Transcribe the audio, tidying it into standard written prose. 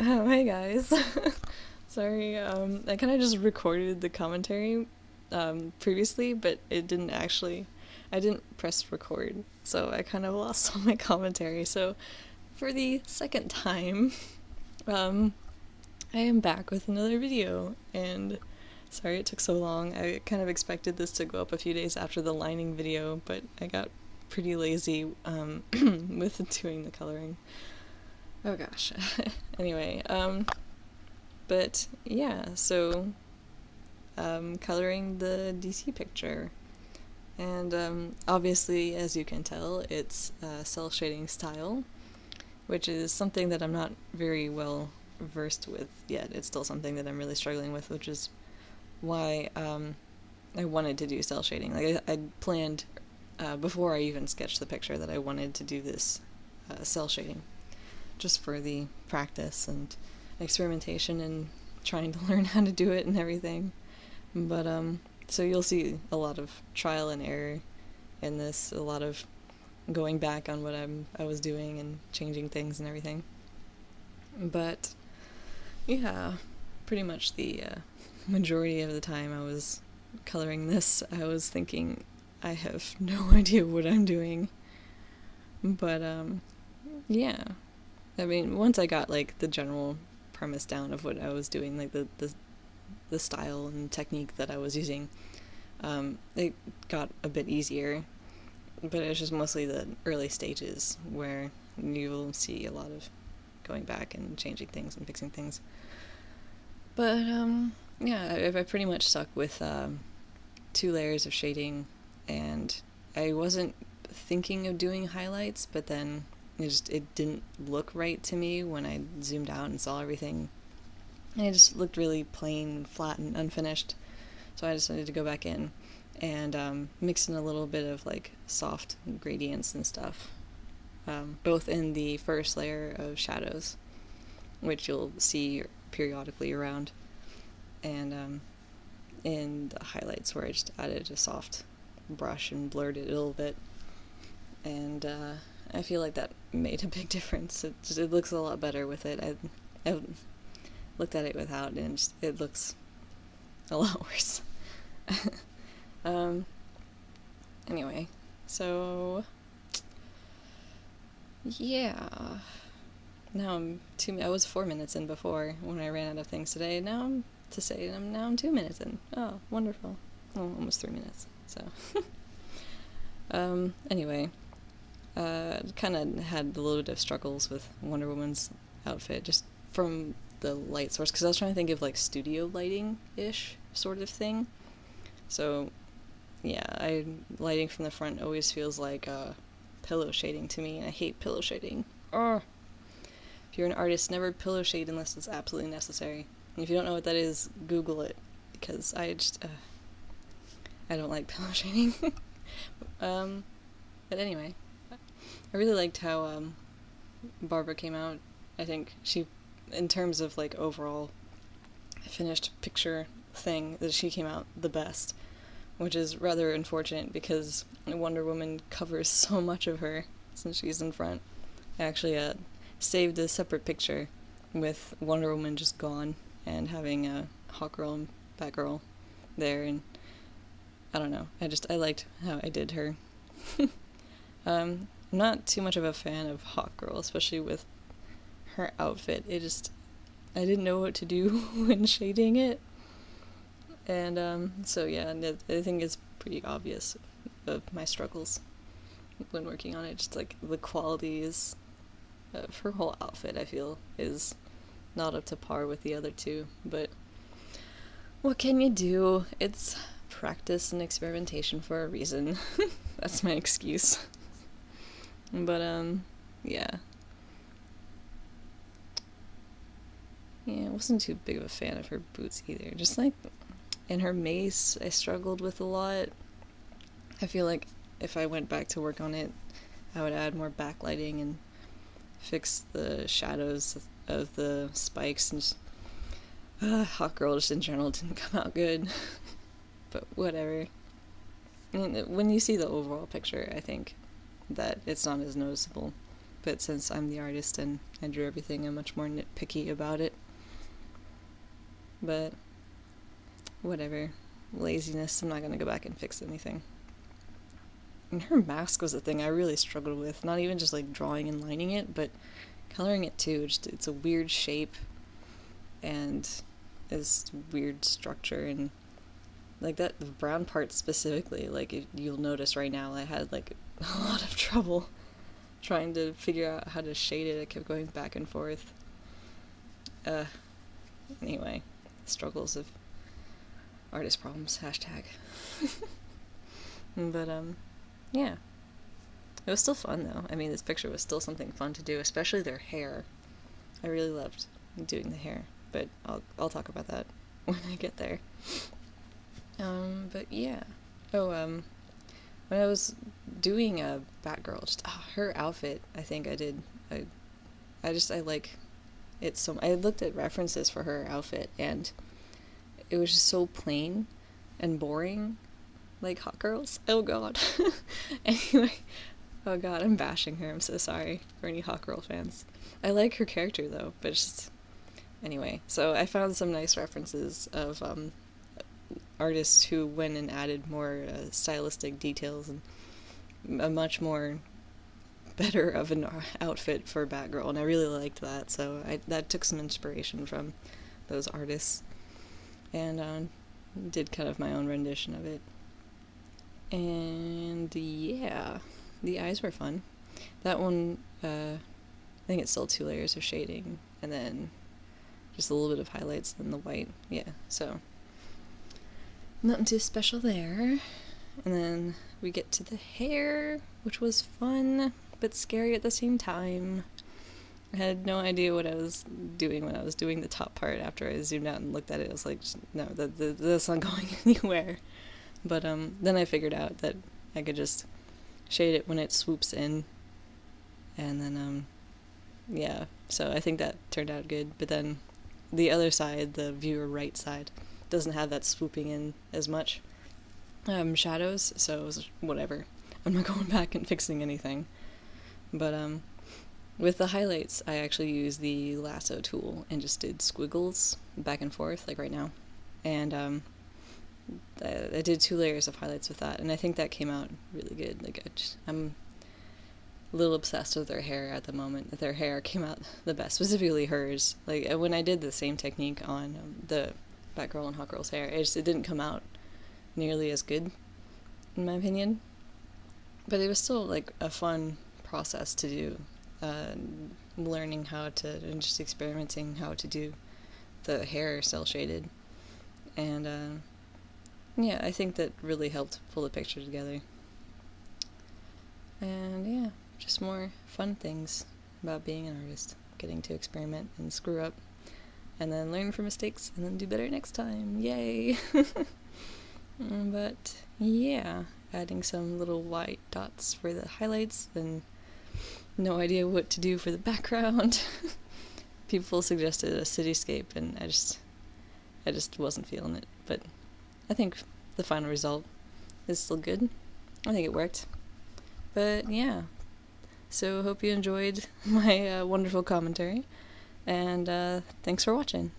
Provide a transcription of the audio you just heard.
Oh, hey guys. Sorry, I kind of just recorded the commentary previously, but it didn't actually. I didn't press record, so I kind of lost all my commentary. So, for the second time, um, I am back with another video, and sorry it took so long. I kind of expected this to go up a few days after the lining video, but I got pretty lazy with doing the coloring. Oh gosh. Anyway, but yeah, so coloring the DC picture. And obviously, as you can tell, it's cel shading style, which is something that I'm not very well versed with yet. It's still something that I'm really struggling with, which is why I wanted to do cel shading. Like I planned before I even sketched the picture that I wanted to do this cel shading, just for the practice and experimentation and trying to learn how to do it and everything. But so you'll see a lot of trial and error in this, a lot of going back on what I was doing and changing things and everything. But yeah, pretty much the majority of the time I was coloring this, I was thinking, I have no idea what I'm doing. But yeah, I mean, once I got like the general premise down of what I was doing, like the style and technique that I was using, it got a bit easier. But it was just mostly the early stages where you'll see a lot of going back and changing things and fixing things. But yeah, I pretty much stuck with 2 layers of shading, and I wasn't thinking of doing highlights, but then it didn't look right to me when I zoomed out and saw everything. And it just looked really plain, flat, and unfinished. So I decided to go back in and mix in a little bit of like soft gradients and stuff, both in the first layer of shadows, which you'll see periodically around, and in the highlights where I just added a soft brush and blurred it a little bit. And I feel like that made a big difference. It looks a lot better with it. I looked at it without, and it looks a lot worse. Anyway, so yeah. Now I was 4 minutes in before when I ran out of things today. Now I'm 2 minutes in. Oh, wonderful. Oh, almost 3 minutes. So, anyway, kind of had a little bit of struggles with Wonder Woman's outfit, just from the light source, because I was trying to think of like studio lighting-ish sort of thing. So, yeah, lighting from the front always feels like pillow shading to me, and I hate pillow shading. Oh. If you're an artist, never pillow shade unless it's absolutely necessary. And if you don't know what that is, Google it, because I don't like pillow shading. But anyway, I really liked how Barbara came out. I think she, in terms of like overall finished picture thing, that she came out the best, which is rather unfortunate because Wonder Woman covers so much of her since she's in front. I actually saved a separate picture with Wonder Woman just gone and having a Hawkgirl and Batgirl there, and I don't know, I liked how I did her. I'm not too much of a fan of Hawkgirl, especially with her outfit. I didn't know what to do when shading it. And so yeah, I think it's pretty obvious of my struggles when working on it. Just like the qualities of her whole outfit, I feel, is not up to par with the other two. But what can you do? It's practice and experimentation for a reason. That's my excuse. But yeah. Yeah, I wasn't too big of a fan of her boots either. Just like in her mace, I struggled with a lot. I feel like if I went back to work on it, I would add more backlighting and fix the shadows of the spikes, and just Hawkgirl just in general didn't come out good. But whatever. I mean, when you see the overall picture, I think that it's not as noticeable. but since I'm the artist and I drew everything, I'm much more nitpicky about it. But whatever. Laziness, I'm not gonna go back and fix anything. And her mask was the thing I really struggled with, not even just like drawing and lining it, but coloring it too. Just, it's a weird shape and it's weird structure, and like that brown part specifically, like you'll notice right now I had like a lot of trouble trying to figure out how to shade it. I kept going back and forth. Anyway, struggles of artist problems, hashtag. But yeah, it was still fun though. I mean, this picture was still something fun to do, especially their hair. I really loved doing the hair, but I'll talk about that when I get there. But yeah. When I was doing a Batgirl, just her outfit, I think I did. I like it so. I looked at references for her outfit, and it was just so plain and boring, like Hot Girls. Oh god. Anyway, oh god, I'm bashing her. I'm so sorry for any Hot Girl fans. I like her character though, but it's just anyway. So I found some nice references of artists who went and added more stylistic details and a much more better of an outfit for Batgirl, and I really liked that. So that took some inspiration from those artists, and did kind of my own rendition of it. And yeah, the eyes were fun. That one, I think it's still 2 layers of shading, and then just a little bit of highlights, and then the white. Yeah, so nothing too special there. And then we get to the hair, which was fun, but scary at the same time. I had no idea what I was doing when I was doing the top part. After I zoomed out and looked at it, I was like, no, that's not going anywhere. But then I figured out that I could just shade it when it swoops in. And then, yeah, so I think that turned out good. But then the other side, the viewer right side, doesn't have that swooping in as much shadows, so it was whatever. I'm not going back and fixing anything. But with the highlights, I actually used the lasso tool and just did squiggles back and forth, like right now. And I did 2 layers of highlights with that, and I think that came out really good. Like I'm a little obsessed with their hair at the moment. Their hair came out the best, specifically hers. Like when I did the same technique on the Batgirl and Hot Girl's hair, it didn't come out nearly as good, in my opinion. But it was still like a fun process to do, learning how to, and just experimenting how to do the hair cel shaded. And yeah, I think that really helped pull the picture together. And yeah, just more fun things about being an artist, getting to experiment and screw up, and then learn from mistakes, and then do better next time. Yay! But yeah, adding some little white dots for the highlights, then no idea what to do for the background. People suggested a cityscape, and I just wasn't feeling it. But I think the final result is still good. I think it worked. But yeah, so hope you enjoyed my wonderful commentary, and thanks for watching.